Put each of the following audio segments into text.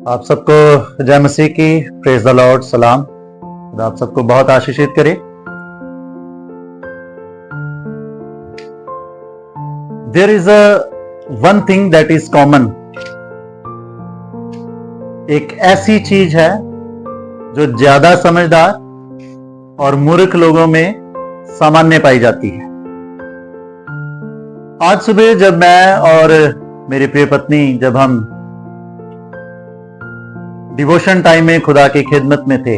आप सबको जय मसीह की, प्रेज द लॉर्ड, सलाम। खुदा आप सबको बहुत आशीषित करे। There is one thing that is common. एक ऐसी चीज है जो ज्यादा समझदार और मूर्ख लोगों में सामान्य पाई जाती है। आज सुबह जब मैं और मेरी प्रिय पत्नी जब हम डिवोशन टाइम में खुदा की खिदमत में थे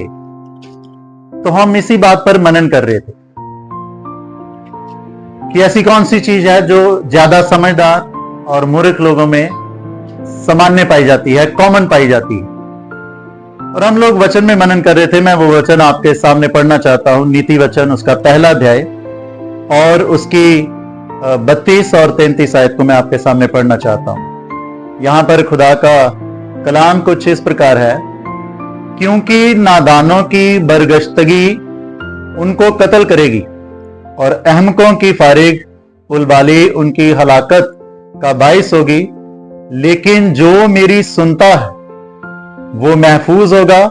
तो हम इसी बात पर मनन कर रहे थे कि ऐसी कौन सी चीज है जो ज्यादा समझदार और मूर्ख लोगों में सामान्य पाई जाती है, कॉमन पाई जाती है। और हम लोग वचन में मनन कर रहे थे। मैं वो वचन आपके सामने पढ़ना चाहता हूं, नीति वचन उसका पहला अध्याय और उसकी 32 और 33 आयत को मैं आपके सामने पढ़ना चाहता हूं। यहां पर खुदा का कलाम कुछ इस प्रकार है, क्योंकि नादानों की बरगश्तगी उनको कत्ल करेगी और अहमकों की फारिग उलबाली उनकी हलाकत का बाइस होगी, लेकिन जो मेरी सुनता है वो महफूज होगा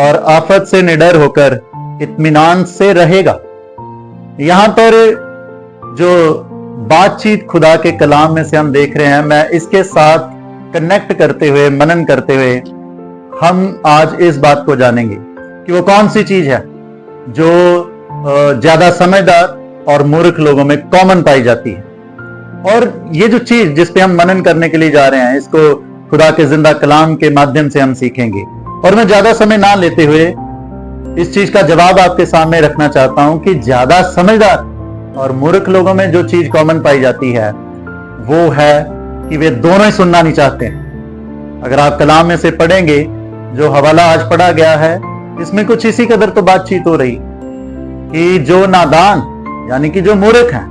और आफत से निडर होकर इत्मीनान से रहेगा। यहां पर जो बातचीत खुदा के कलाम में से हम देख रहे हैं, मैं इसके साथ कनेक्ट करते हुए, मनन करते हुए हम आज इस बात को जानेंगे कि वो कौन सी चीज है जो ज्यादा समझदार और मूर्ख लोगों में कॉमन पाई जाती है। और ये जो चीज जिस पे हम मनन करने के लिए जा रहे हैं, इसको खुदा के जिंदा कलाम के माध्यम से हम सीखेंगे। और मैं ज्यादा समय ना लेते हुए इस चीज का जवाब आपके सामने रखना चाहता हूं कि ज्यादा समझदार और मूर्ख लोगों में जो चीज कॉमन पाई जाती है वो है कि वे दोनों ही सुनना नहीं चाहते हैं। अगर आप कलाम में से पढ़ेंगे, जो हवाला आज पढ़ा गया है, इसमें कुछ इसी कदर तो बातचीत हो रही कि जो नादान यानी कि जो मूर्ख हैं,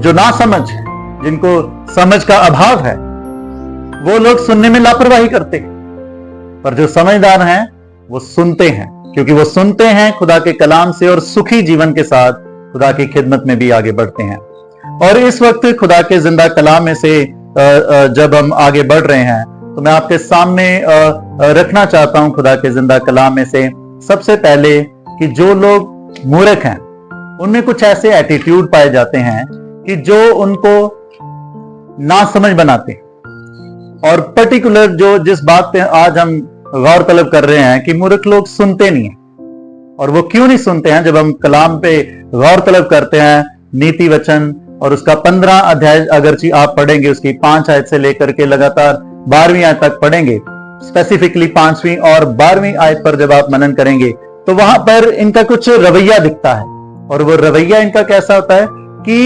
जो ना समझ है, जिनको समझ का अभाव है, वो लोग सुनने में लापरवाही करते हैं। पर जो समझदार हैं वो सुनते हैं, क्योंकि वो सुनते हैं खुदा के कलाम से और सुखी जीवन के साथ खुदा की खिदमत में भी आगे बढ़ते हैं। और इस वक्त खुदा के जिंदा कलाम में से जब हम आगे बढ़ रहे हैं तो मैं आपके सामने रखना चाहता हूं खुदा के जिंदा कलाम में से सबसे पहले कि जो लोग मूर्ख हैं उनमें कुछ ऐसे एटीट्यूड पाए जाते हैं कि जो उनको ना समझ बनाते हैं। और पर्टिकुलर जो जिस बात पे आज हम गौर तलब कर रहे हैं कि मूर्ख लोग सुनते नहीं है। और वो क्यों नहीं सुनते हैं? जब हम कलाम पे गौर तलब करते हैं, नीति वचन और उसका 15 अध्याय अगरची आप पढ़ेंगे, उसकी 5 आयत से लेकर के लगातार 12वीं आयत तक पढ़ेंगे, स्पेसिफिकली 5वीं और 12वीं आयत पर जब आप मनन करेंगे तो वहां पर इनका कुछ रवैया दिखता है। और वो रवैया इनका कैसा होता है कि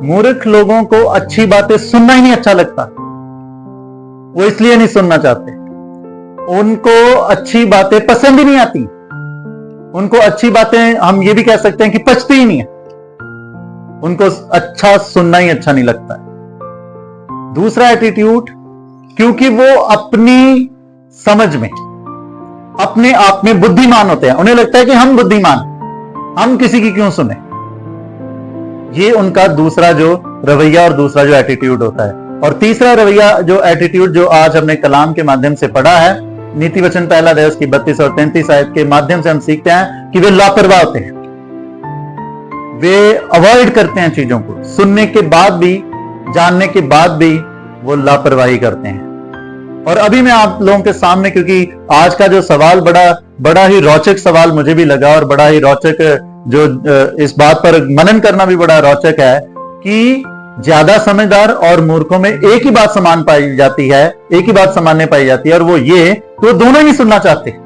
मूर्ख लोगों को अच्छी बातें सुनना ही नहीं अच्छा लगता। वो इसलिए नहीं सुनना चाहते, उनको अच्छी बातें पसंद ही नहीं आती, उनको अच्छी बातें हम ये भी कह सकते हैं कि पचती ही नहीं है, उनको अच्छा सुनना ही अच्छा नहीं लगता है। दूसरा एटीट्यूड, क्योंकि वो अपनी समझ में, अपने आप में बुद्धिमान होते हैं, उन्हें लगता है कि हम बुद्धिमान, हम किसी की क्यों सुने। ये उनका दूसरा जो रवैया और दूसरा जो एटीट्यूड होता है। और तीसरा रवैया जो एटीट्यूड जो आज हमने कलाम के माध्यम से पढ़ा है, नीति वचन पहला अध्याय उसकी 32 और 33 आयत के माध्यम से हम सीखते हैं कि वे लापरवाह होते हैं, वे अवॉइड करते हैं चीजों को, सुनने के बाद भी, जानने के बाद भी वो लापरवाही करते हैं। और अभी मैं आप लोगों के सामने, क्योंकि आज का जो सवाल बड़ा ही रोचक सवाल मुझे भी लगा और बड़ा ही रोचक जो इस बात पर मनन करना भी बड़ा रोचक है कि ज्यादा समझदार और मूर्खों में एक ही बात समान पाई जाती है, एक ही बात सामान्य पाई जाती है, और वो ये कि वो दोनों ही सुनना चाहते हैं।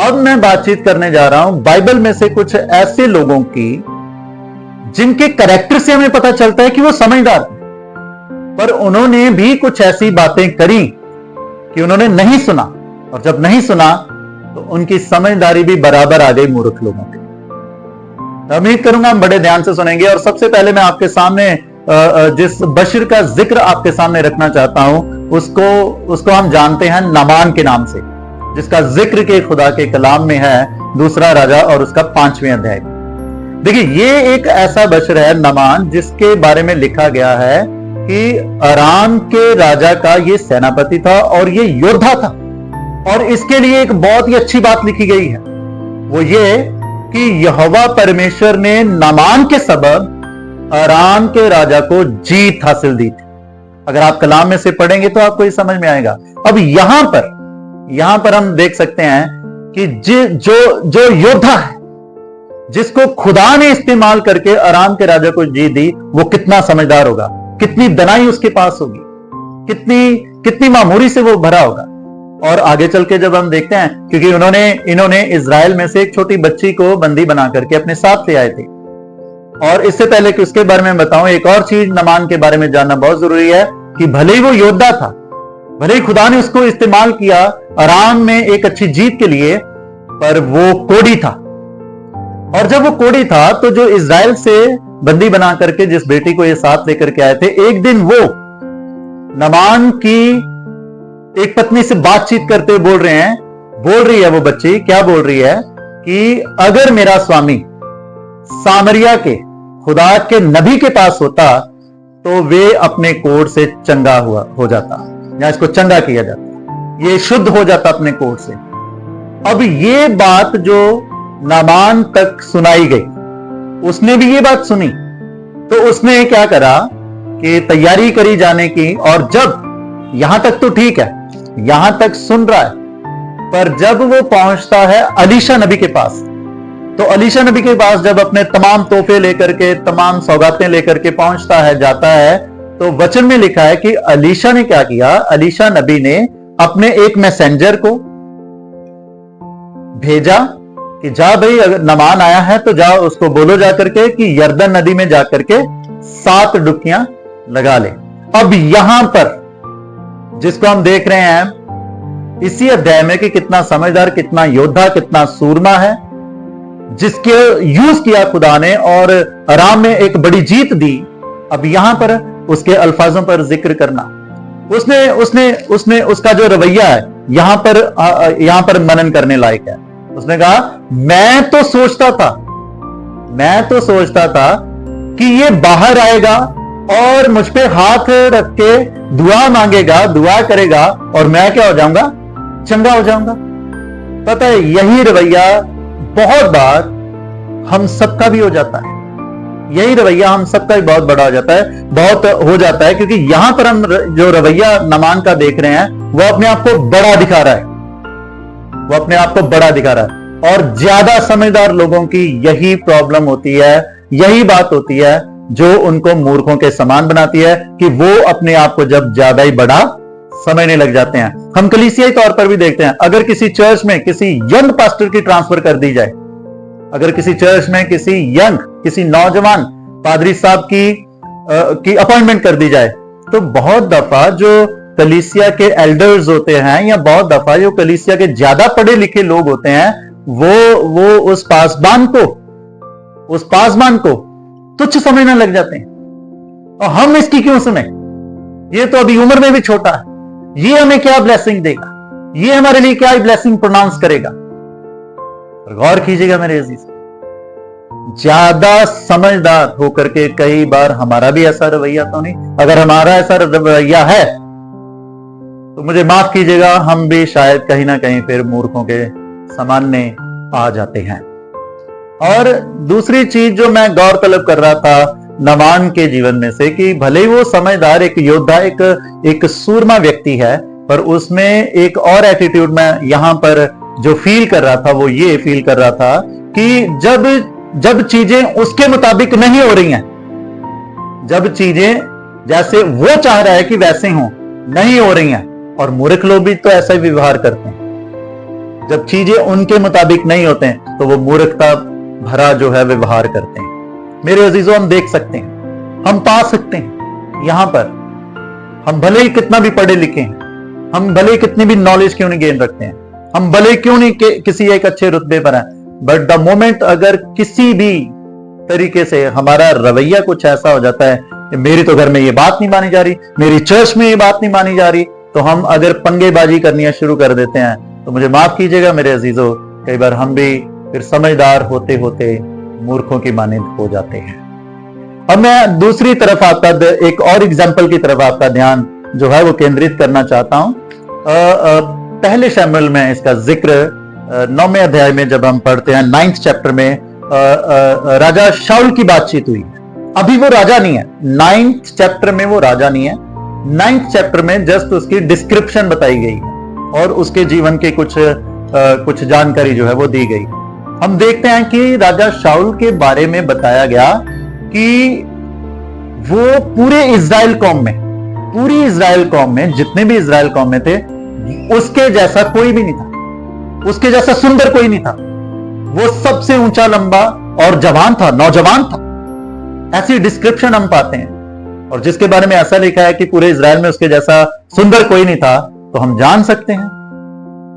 अब मैं बातचीत करने जा रहा हूं बाइबल में से कुछ ऐसे लोगों की जिनके कैरेक्टर से हमें पता चलता है कि वो समझदार हैं, पर उन्होंने भी कुछ ऐसी बातें करी कि उन्होंने नहीं सुना, और जब नहीं सुना तो उनकी समझदारी भी बराबर आ गई मूर्ख लोगों की। उम्मीद करूंगा हम बड़े ध्यान से सुनेंगे। और सबसे पहले मैं आपके सामने जिस बशीर का जिक्र आपके सामने रखना चाहता हूं, उसको हम जानते हैं नामान के नाम से, जिसका जिक्र के खुदा के कलाम में है, दूसरा राजा और उसका 5वें अध्याय। देखिए, ये एक ऐसा बशर है नामान जिसके बारे में लिखा गया है कि अराम के राजा का ये सेनापति था और ये योद्धा था, और इसके लिए एक बहुत ही अच्छी बात लिखी गई है, वो ये कि यहोवा परमेश्वर ने नामान के सबब अराम के राजा को जीत हासिल दी थी। अगर आप कलाम में से पढ़ेंगे तो आपको ये समझ में आएगा। अब यहां पर हम देख सकते हैं कि जो योद्धा है, जिसको खुदा ने इस्तेमाल करके अराम के राजा को जीत दी, वो कितना समझदार होगा, कितनी दनाई उसके पास होगी, कितनी मामूरी से वो भरा होगा। और आगे चल के जब हम देखते हैं, क्योंकि इन्होंने इजराइल में से एक छोटी बच्ची को बंदी बना करके अपने साथ ले आए थे। और इससे पहले कि उसके बारे में बताऊं, एक और चीज नामान के बारे में जानना बहुत जरूरी है कि भले ही वो योद्धा था, भले ही खुदा ने उसको इस्तेमाल किया अराम में एक अच्छी जीत के लिए, पर वो कोढ़ी था। और जब वो कोढ़ी था तो जो इजराइल से बंदी बना करके जिस बेटी को ये साथ लेकर के आए थे, एक दिन वो नामान की एक पत्नी से बातचीत करते बोल रही है वो बच्ची, क्या बोल रही है कि अगर मेरा स्वामी सामरिया के खुदा के नबी के पास होता तो वे अपने कोढ़ से चंगा हो जाता, या इसको चंगा किया जाता, ये शुद्ध हो जाता अपने कोढ़ से। अब ये बात जो नामान तक सुनाई गई, उसने भी ये बात सुनी, तो उसने क्या करा कि तैयारी करी जाने की। और जब यहां तक तो ठीक है, यहां तक सुन रहा है, पर जब वो पहुंचता है अलीशा नबी के पास, तो अलीशा नबी के पास जब अपने तमाम तोहफे लेकर के, तमाम सौगातें लेकर के पहुंचता है, जाता है, तो वचन में लिखा है कि अलीशा ने क्या किया, अलीशा नबी ने अपने एक मैसेंजर को भेजा कि जा भाई, अगर नामान आया है तो जा उसको बोलो जाकर के कि यरदन नदी में जाकर के 7 डुबकियां लगा ले। अब यहां पर जिसको हम देख रहे हैं इसी अध्याय में कि कितना समझदार, कितना योद्धा, कितना सूरमा है, जिसके यूज किया खुदा ने और अराम में एक बड़ी जीत दी। अब यहां पर उसके अल्फाजों पर जिक्र करना, उसने उसका जो रवैया है यहां पर मनन करने लायक है। उसने कहा, मैं तो सोचता था कि ये बाहर आएगा और मुझ पे हाथ रख के दुआ मांगेगा, दुआ करेगा, और मैं क्या हो जाऊंगा, चंगा हो जाऊंगा। पता है, यही रवैया बहुत बार हम सबका भी हो जाता है, यही रवैया हम सबका भी बहुत बड़ा हो जाता है, क्योंकि यहां पर हम जो रवैया नामान का देख रहे हैं, वो अपने आप को बड़ा दिखा रहा है, और ज्यादा समझदार लोगों की यही प्रॉब्लम होती है, यही बात होती है जो उनको मूर्खों के समान बनाती है, कि वो अपने आप को जब ज्यादा ही बड़ा समझने लग जाते हैं। हम कलीसियाई तौर पर भी देखते हैं, अगर किसी चर्च में किसी यंग पास्टर की ट्रांसफर कर दी जाए, अगर किसी चर्च में किसी नौजवान पादरी साहब की अपॉइंटमेंट कर दी जाए, तो बहुत दफा जो कलीसिया के एल्डर्स होते हैं, या बहुत दफा जो कलीसिया के ज्यादा पढ़े लिखे लोग होते हैं, वो उस पासबान को तुच्छ समझने लग जाते हैं। और हम इसकी क्यों सुने, ये तो अभी उम्र में भी छोटा है, ये हमें क्या ब्लेसिंग देगा, ये हमारे लिए क्या ब्लेसिंग प्रोनाउंस करेगा। गौर कीजिएगा मेरे अजीज, ज्यादा समझदार होकर के कई बार हमारा भी ऐसा रवैया तो नहीं। अगर हमारा ऐसा रवैया है तो मुझे माफ कीजिएगा, हम भी शायद कहीं ना कहीं फिर मूर्खों के सामान्य आ जाते हैं। और दूसरी चीज जो मैं गौर तलब कर रहा था नामान के जीवन में से, कि भले ही वो समझदार, एक योद्धा, एक सूरमा व्यक्ति है, पर उसमें एक और एटीट्यूड में यहां पर जो फील कर रहा था, वो ये फील कर रहा था कि जब चीजें उसके मुताबिक नहीं हो रही हैं, जब चीजें जैसे वो चाह रहा है कि वैसे हो, नहीं हो रही हैं, और मूर्ख लोग भी तो ऐसा ही व्यवहार करते हैं, जब चीजें उनके मुताबिक नहीं होते हैं तो वो मूर्खता भरा जो है व्यवहार करते हैं। मेरे अजीजों, हम देख सकते हैं, हम पा सकते हैं यहां पर, हम भले ही कितना भी पढ़े लिखे हैं, हम भले ही कितनी भी नॉलेज क्यों नहीं गेन रखते हैं, हम भले क्यों नहीं किसी एक अच्छे रुतबे पर हैं, बट द मोमेंट अगर किसी भी तरीके से हमारा रवैया कुछ ऐसा हो जाता है, मेरी तो घर में ये बात नहीं मानी जा रही, मेरी चर्च में ये बात नहीं मानी जा रही, तो हम अगर पंगेबाजी करनी शुरू कर देते हैं, तो मुझे माफ कीजिएगा मेरे अजीजों, कई बार हम भी फिर समझदार होते होते मूर्खों की मानंद हो जाते हैं। अब मैं दूसरी तरफ आपका एक और एग्जाम्पल की तरफ आपका ध्यान जो है वो केंद्रित करना चाहता हूं। पहले शमूएल में इसका जिक्र 9वें अध्याय में जब हम पढ़ते हैं 9th चैप्टर में राजा शाऊल की बातचीत हुई। अभी वो राजा नहीं है, 9th चैप्टर में वो राजा नहीं है। 9th चैप्टर में जस्ट उसकी डिस्क्रिप्शन बताई गई है और उसके जीवन के कुछ जानकारी जो है वो दी गई। हम देखते हैं कि राजा शाऊल के बारे में बताया गया कि वो पूरी इजराइल कौम में जितने भी इजराइल कौम में थे उसके जैसा कोई भी नहीं था, उसके जैसा सुंदर कोई नहीं था। वो सबसे ऊंचा, लंबा और जवान था, नौजवान था। ऐसी डिस्क्रिप्शन हम पाते हैं। और जिसके बारे में ऐसा लिखा है कि पूरे इजराइल में उसके जैसा सुंदर कोई नहीं था, तो हम जान सकते हैं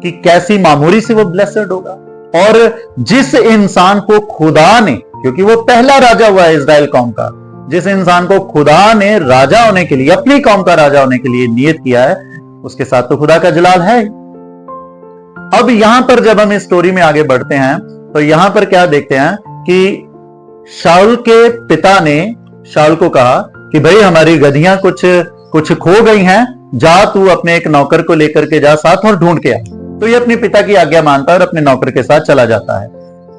कि कैसी मामूली से वो ब्लेस्ड होगा। और जिस इंसान को खुदा ने, क्योंकि वो पहला राजा हुआ है इजराइल कौम का, जिस इंसान को खुदा ने राजा होने के लिए, अपनी कौम का राजा होने के लिए नियत किया है, उसके साथ तो खुदा का जलाल है। अब यहां पर जब हम इस स्टोरी में आगे बढ़ते हैं तो यहां पर क्या देखते हैं कि शाऊल के पिता ने शाऊल को कहा कि भाई हमारी गधियां कुछ खो गई हैं, जा तू अपने एक नौकर को लेकर के जा साथ और ढूंढ के आ। तो ये अपने पिता की आज्ञा मानता है और अपने नौकर के साथ चला जाता है।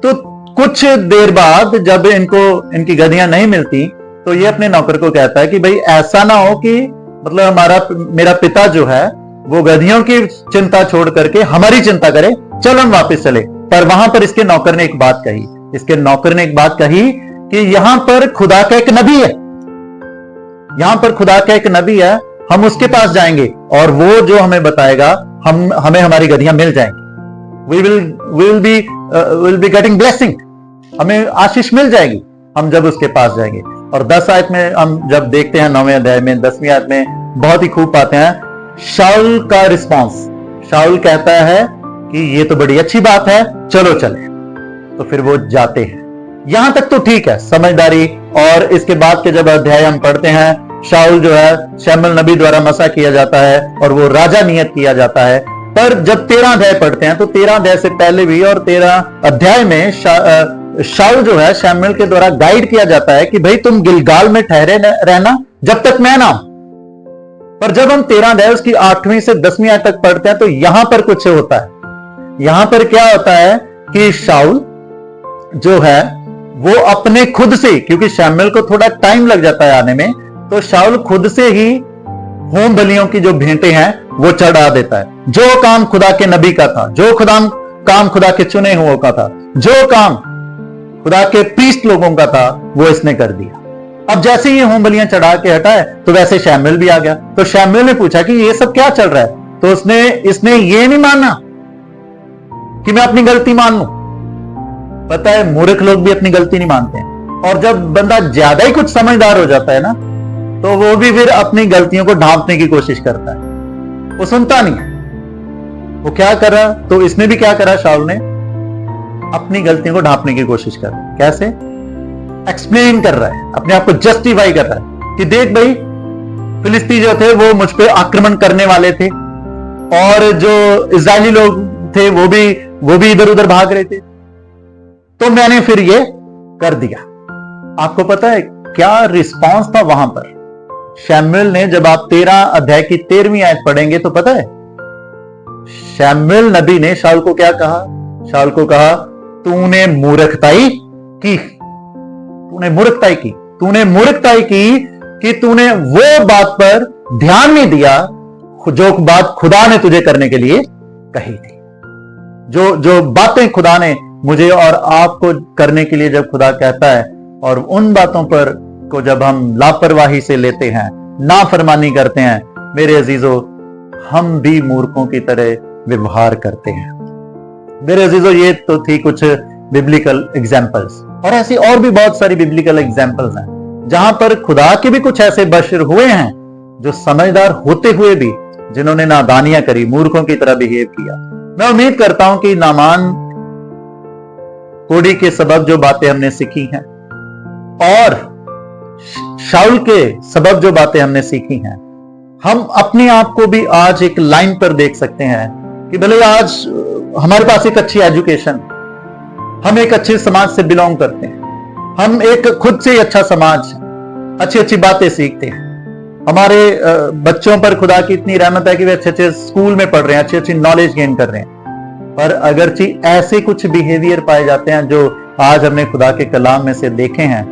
तो कुछ देर बाद जब इनकी गधियां नहीं मिलती तो ये अपने नौकर को कहता है कि भाई ऐसा ना हो कि मतलब मेरा पिता जो है वो गधियों की चिंता छोड़ करके हमारी चिंता करे, चल हम वापस चले। पर वहां पर इसके नौकर ने एक बात कही कि यहां पर खुदा का एक नबी है, हम उसके पास जाएंगे और वो जो हमें बताएगा हमें हमारी गधियां मिल जाएंगी। we will be getting blessing, हमें आशीष मिल जाएगी हम जब उसके पास जाएंगे। और 10 आयत में हम जब देखते हैं 9वें अध्याय में 10वीं आयत में बहुत ही खूब पाते हैं शाऊल का रिस्पांस। शाऊल कहता है कि ये तो बड़ी अच्छी बात है, चलो चले। तो फिर वो जाते हैं। यहां तक तो ठीक है, समझदारी। और इसके बाद के जब अध्याय हम पढ़ते हैं, शाऊल जो है शमूएल नबी द्वारा मसा किया जाता है और वो राजा नियत किया जाता है। पर जब 13 अध्याय पढ़ते हैं तो 13 अध्याय से पहले भी और 13 अध्याय में शाऊल जो है शमूएल के द्वारा गाइड किया जाता है कि भाई तुम गिलगाल में ठहरे रहना जब तक मैं ना आऊं। पर जब हम 13 अध्याय उसकी 8वीं से 10वीं आयत तक पढ़ते हैं तो यहां पर कुछ होता है। यहां पर क्या होता है कि शाऊल जो है वो अपने खुद से, क्योंकि शमूएल को थोड़ा टाइम लग जाता है आने में, तो शाऊल खुद से ही होम बलियों की जो भेंटें हैं वो चढ़ा देता है। जो काम खुदा के नबी का था, जो काम खुदा के चुने हुओं का था, जो काम खुदा के प्रीस्ट लोगों का था, वो इसने कर दिया। अब जैसे ही होम बलियां चढ़ा के हटा है तो वैसे शमूएल भी आ गया। तो शमूएल ने पूछा कि ये सब क्या चल रहा है? तो इसने ये नहीं माना कि मैं अपनी गलती मान लूं। पता है मूर्ख लोग भी अपनी गलती नहीं मानते हैं। और जब बंदा ज्यादा ही कुछ समझदार हो जाता है ना, तो वो भी फिर अपनी गलतियों को ढांपने की कोशिश करता है, वो सुनता नहीं है। वो क्या कर रहा, तो इसने भी क्या करा, शाऊल ने अपनी गलतियों को ढांपने की कोशिश कर रहा है। कैसे? एक्सप्लेन कर रहा है, अपने आप को जस्टिफाई कर रहा है कि देख भाई फिलिस्ती जो थे वो मुझ पे आक्रमण करने वाले थे और जो इजरायली लोग थे वो भी इधर उधर भाग रहे थे, तो मैंने फिर ये कर दिया। आपको पता है क्या रिस्पांस था वहां पर? शमूएल ने, जब आप 13 अध्याय की 13वीं आयत पढ़ेंगे तो पता है शमूएल नबी ने शाऊल को क्या कहा? शाऊल को कहा तूने मूर्खताई की कि तूने वो बात पर ध्यान नहीं दिया जो बात खुदा ने तुझे करने के लिए कही थी। जो बातें खुदा ने मुझे और आपको करने के लिए जब खुदा कहता है, और उन बातों पर को जब हम लापरवाही से लेते हैं, नाफरमानी करते हैं, मेरे अजीजों हम भी मूर्खों की तरह व्यवहार करते हैं। मेरे अजीजों ये तो थी कुछ बिब्लिकल एग्जाम्पल्स, और ऐसी और भी बहुत सारी बिब्लिकल एग्जाम्पल्स हैं जहां पर खुदा के भी कुछ ऐसे बशर हुए हैं जो समझदार होते हुए भी जिन्होंने नादानियां करी, मूर्खों की तरह बिहेव किया। मैं उम्मीद करता हूं कि नामान कोड़ी के सबब जो बातें हमने सीखी हैं और शाऊल के सबब जो बातें हमने सीखी हैं, हम अपने आप को भी आज एक लाइन पर देख सकते हैं कि भले आज हमारे पास एक अच्छी एजुकेशन, हम एक अच्छे समाज से बिलोंग करते हैं, हम एक खुद से अच्छा समाज, अच्छी अच्छी बातें सीखते हैं। हमारे बच्चों पर खुदा की इतनी रहमत है कि वे अच्छे अच्छे स्कूल में पढ़ रहे हैं, अच्छी अच्छी नॉलेज गेन कर रहे हैं। पर अगरचे ऐसे कुछ बिहेवियर पाए जाते हैं जो आज हमने खुदा के कलाम में से देखे हैं,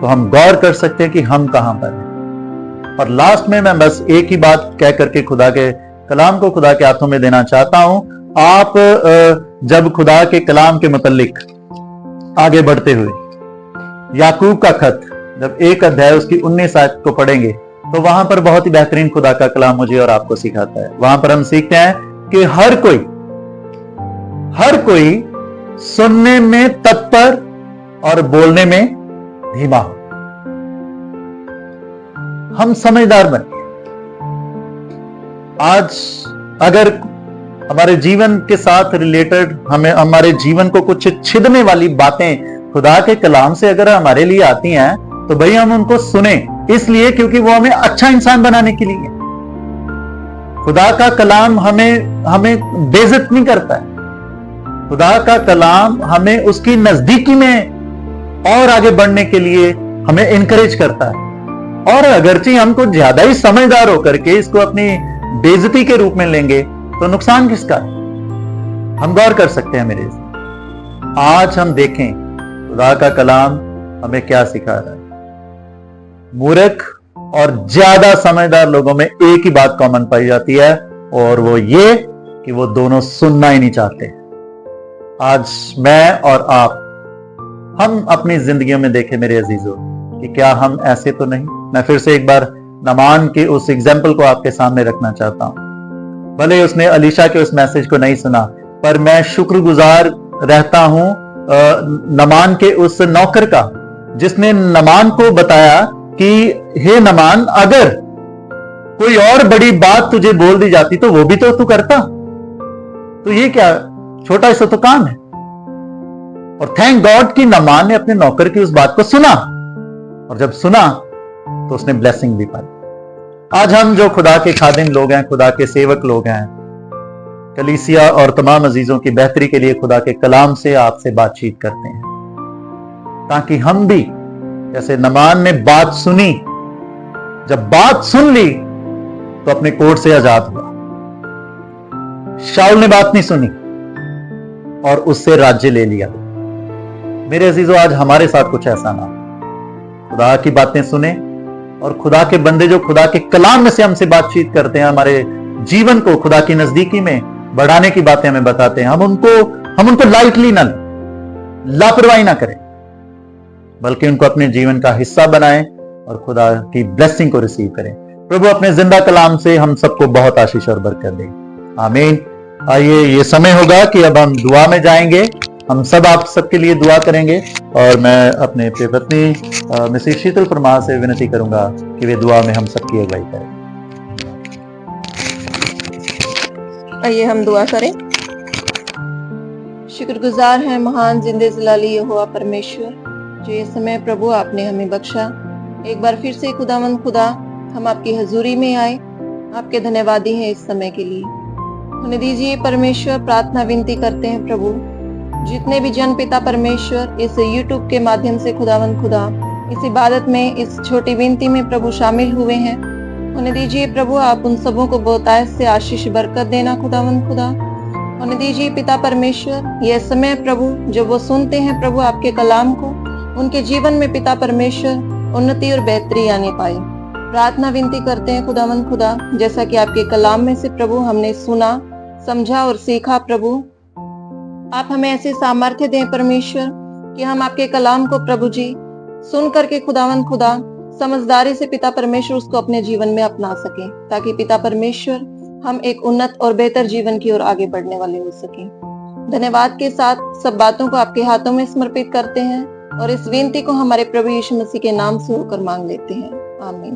तो हम गौर कर सकते हैं कि हम कहां पर हैं। और लास्ट में मैं बस एक ही बात कह करके खुदा के कलाम को खुदा के हाथों में देना चाहता हूं। आप जब खुदा के कलाम के मुतालिक आगे बढ़ते हुए याकूब का खत जब 1 अध्याय उसकी 19 आयत को पढ़ेंगे, तो वहां पर बहुत ही बेहतरीन खुदा का कलाम मुझे और आपको सिखाता है। वहां पर हम सीखते हैं कि हर कोई सुनने में तत्पर और बोलने में धीमा हो। हम समझदार बने। आज अगर हमारे जीवन के साथ रिलेटेड हमारे जीवन को कुछ छिदने वाली बातें खुदा के कलाम से अगर हमारे लिए आती हैं, तो भाई हम उनको सुने, इसलिए क्योंकि वो हमें अच्छा इंसान बनाने के लिए। खुदा का कलाम हमें बेइज्जत नहीं करता है। खुदा का कलाम हमें उसकी नजदीकी में और आगे बढ़ने के लिए हमें इनकरेज करता है। और अगरचे हम कुछ ज्यादा ही समझदार होकर के इसको अपनी बेइज्जती के रूप में लेंगे, तो नुकसान किसका है? हम गौर कर सकते हैं मेरे। आज हम देखें खुदा का कलाम हमें क्या सिखा रहा है। मूर्ख और ज्यादा समझदार लोगों में एक ही बात कॉमन पाई जाती है, और वो ये कि वो दोनों सुनना ही नहीं चाहते। आज मैं और आप, हम अपनी जिंदगियों में देखें मेरे अजीजों कि क्या हम ऐसे तो नहीं। मैं फिर से एक बार नमान के उस एग्जाम्पल को आपके सामने रखना चाहता हूं। भले उसने अलीशा के उस मैसेज को नहीं सुना, पर मैं शुक्रगुजार रहता हूं नमान के उस नौकर का, जिसने नमान को बताया कि हे नमान, अगर कोई और बड़ी बात तुझे बोल दी जाती तो वो भी तो तू करता। तो ये क्या छोटा सा तो काम है। और थैंक गॉड कि नमान ने अपने नौकर की उस बात को सुना, और जब सुना तो उसने ब्लेसिंग भी पाई। आज हम जो खुदा के खादिम लोग हैं, खुदा के सेवक लोग हैं, कलीसिया और तमाम अजीजों की बेहतरी के लिए खुदा के कलाम से आपसे बातचीत करते हैं, ताकि हम भी जैसे नमान ने बात सुनी, जब बात सुन ली तो अपने कोर्ट से आजाद हुआ। शाऊल ने बात नहीं सुनी और उससे राज्य ले लिया। मेरे अजीजों, आज हमारे साथ कुछ ऐसा ना हो। खुदा की बातें सुने, और खुदा के बंदे जो खुदा के कलाम में से हमसे बातचीत करते हैं, हमारे जीवन को खुदा की नजदीकी में बढ़ाने की बातें हमें बताते हैं, हम उनको लाइटली ना लें, लापरवाही ना करें, बल्कि उनको अपने जीवन का हिस्सा बनाएं और खुदा की ब्लेसिंग को रिसीव करें। प्रभु अपने जिंदा कलाम से हम सबको बहुत आशीष और बरकत दे। आमीन। आइए, ये समय होगा कि अब हम दुआ में जाएंगे। हम सब आप सबके लिए दुआ करेंगे, और मैं अपने प्रिय पत्नी मिसेस शीतल परमार से विनती करूंगा कि वे दुआ में हम सबकी अगुवाई करें। आइए हम दुआ करें। शुक्रगुजार हैं महान जिंदे जलाली यहोवा परमेश्वर, जो ये समय प्रभु आपने हमें बख्शा। एक बार फिर से खुदावंद खुदा, हम आपकी हजूरी में आए, आपके धन्यवादी हैं इस समय के लिए। उन्हें दीजिए परमेश्वर, प्रार्थना विनती करते हैं प्रभु, जितने भी जन पिता परमेश्वर इस यूट्यूब के माध्यम से खुदावंद खुदा इस इबादत में, इस छोटी विनती में प्रभु शामिल हुए हैं, उन्हें दीजिए प्रभु आप उन सबों को बहुतायत से आशीष बरकत देना खुदावंद खुदा। उन्हें दीजिए पिता परमेश्वर, यह समय प्रभु जब वो सुनते हैं प्रभु आपके कलाम को, उनके जीवन में पिता परमेश्वर उन्नति और बेहतरी आने पाए। प्रार्थना विनती करते हैं खुदावंद खुदा, जैसा कि आपके कलाम में से प्रभु हमने सुना, समझा और सीखा, प्रभु आप हमें ऐसे सामर्थ्य दें परमेश्वर कि हम आपके कलाम को प्रभु जी सुन करके खुदावंद खुदा समझदारी से पिता परमेश्वर उसको अपने जीवन में अपना सके, ताकि पिता परमेश्वर हम एक उन्नत और बेहतर जीवन की ओर आगे बढ़ने वाले हो सके। धन्यवाद के साथ सब बातों को आपके हाथों में समर्पित करते हैं, और इस विनती को हमारे प्रभु यीशु मसीह के नाम से होकर मांग लेते हैं। आमीन।